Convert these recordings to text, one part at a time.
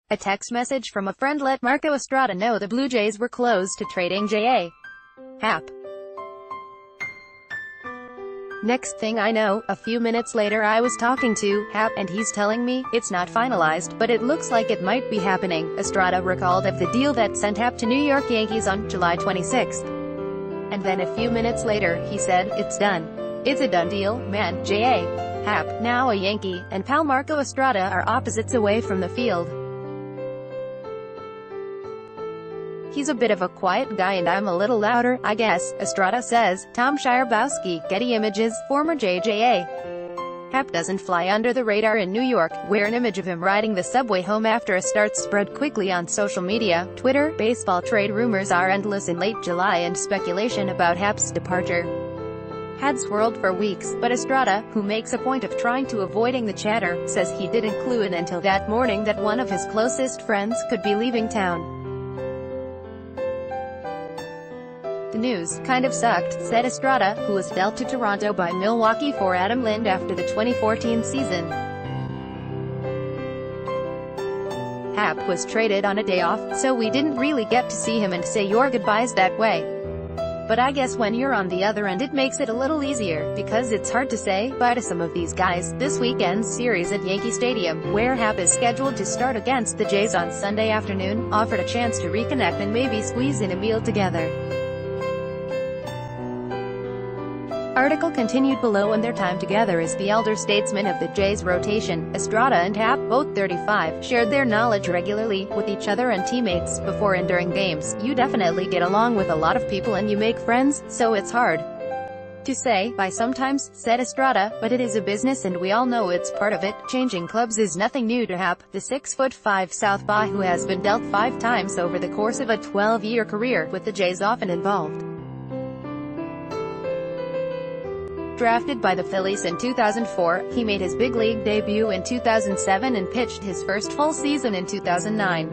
A text message from a friend let Marco Estrada know the Blue Jays were close to trading J.A. Happ. Next thing I know, a few minutes later I was talking to Happ, and he's telling me, it's not finalized, but it looks like it might be happening. Estrada recalled of the deal that sent Happ to New York Yankees on July 26. And then a few minutes later, he said, it's done. It's a done deal, man. J.A. Happ, now a Yankee, and pal Marco Estrada are opposites away from the field. He's a bit of a quiet guy and I'm a little louder, I guess, Estrada says. Tom Shirebowski, Getty Images, former J.J.A. Happ doesn't fly under the radar in New York, where an image of him riding the subway home after a start spread quickly on social media, Twitter. Baseball trade rumors are endless in late July and speculation about Happ's departure had swirled for weeks, but Estrada, who makes a point of trying to avoiding the chatter, says he didn't clue in until that morning that one of his closest friends could be leaving town. The news kind of sucked, said Estrada, who was dealt to Toronto by Milwaukee for Adam Lind after the 2014 season. Happ was traded on a day off, so we didn't really get to see him and say your goodbyes that way. But I guess when you're on the other end it makes it a little easier, because it's hard to say bye to some of these guys. This weekend's series at Yankee Stadium, where Happ is scheduled to start against the Jays on Sunday afternoon, offered a chance to reconnect and maybe squeeze in a meal together. Article continued below. And their time together as the elder statesman of the Jays rotation, Estrada and Happ, both 35, shared their knowledge regularly with each other and teammates before and during games. You definitely get along with a lot of people and you make friends, so it's hard to say bye sometimes, said Estrada, but it is a business and we all know it's part of it. Changing clubs is nothing new to Happ, the 6'5" southpaw who has been dealt 5 times over the course of a 12-year career, with the Jays often involved. Drafted by the Phillies in 2004, he made his big league debut in 2007 and pitched his first full season in 2009.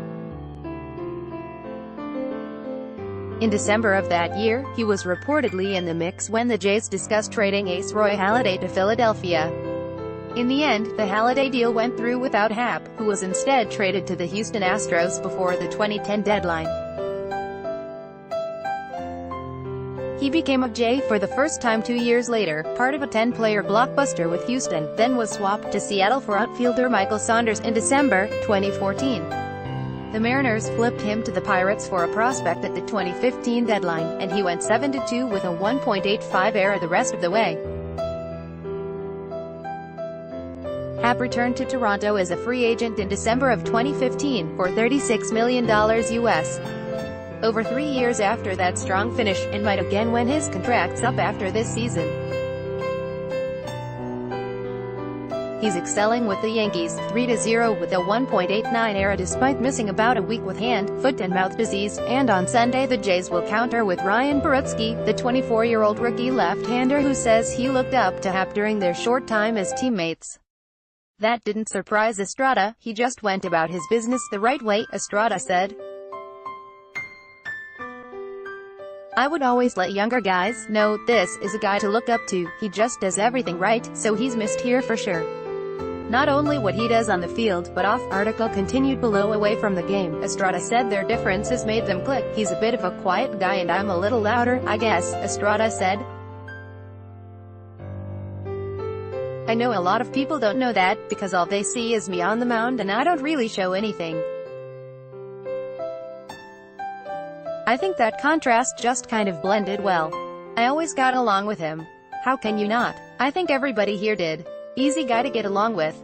In December of that year, he was reportedly in the mix when the Jays discussed trading ace Roy Halladay to Philadelphia. In the end, the Halladay deal went through without Happ, who was instead traded to the Houston Astros before the 2010 deadline. He became a Jay for the first time 2 years later, part of a 10-player blockbuster with Houston, then was swapped to Seattle for outfielder Michael Saunders in December 2014. The Mariners flipped him to the Pirates for a prospect at the 2015 deadline, and he went 7-2 with a 1.85 ERA the rest of the way. Happ returned to Toronto as a free agent in December of 2015, for $36 million US. Over 3 years after that strong finish, and might again when his contract's up after this season. He's excelling with the Yankees, 3-0 with a 1.89 ERA despite missing about a week with hand, foot and mouth disease, and on Sunday the Jays will counter with Ryan Barutsky, the 24-year-old rookie left-hander who says he looked up to Happ during their short time as teammates. That didn't surprise Estrada, he just went about his business the right way, Estrada said. I would always let younger guys know, this is a guy to look up to, he just does everything right, so he's missed here for sure. Not only what he does on the field, but off. Article continued below. Away from the game, Estrada said their differences made them click. He's a bit of a quiet guy and I'm a little louder, I guess, Estrada said. I know a lot of people don't know that, because all they see is me on the mound and I don't really show anything. I think that contrast just kind of blended well. I always got along with him. How can you not? I think everybody here did. Easy guy to get along with.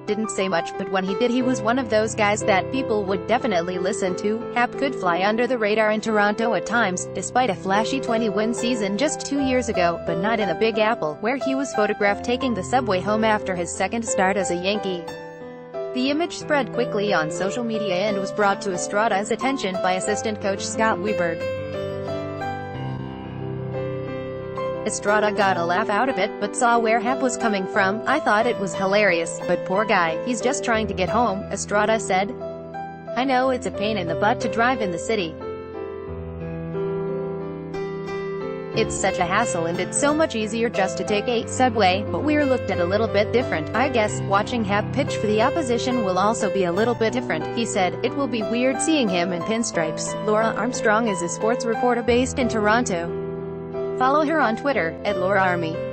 Didn't say much, but when he did he was one of those guys that people would definitely listen to. Happ could fly under the radar in Toronto at times, despite a flashy 20-win season just 2 years ago, but not in the Big Apple, where he was photographed taking the subway home after his second start as a Yankee. The image spread quickly on social media and was brought to Estrada's attention by assistant coach Scott Weiberg. Estrada got a laugh out of it, but saw where Happ was coming from. I thought it was hilarious, but poor guy, he's just trying to get home, Estrada said. I know it's a pain in the butt to drive in the city. It's such a hassle and it's so much easier just to take a subway, but we're looked at a little bit different. I guess watching Happ pitch for the opposition will also be a little bit different. He said, it will be weird seeing him in pinstripes. Laura Armstrong is a sports reporter based in Toronto. Follow her on Twitter, @LauraArmy.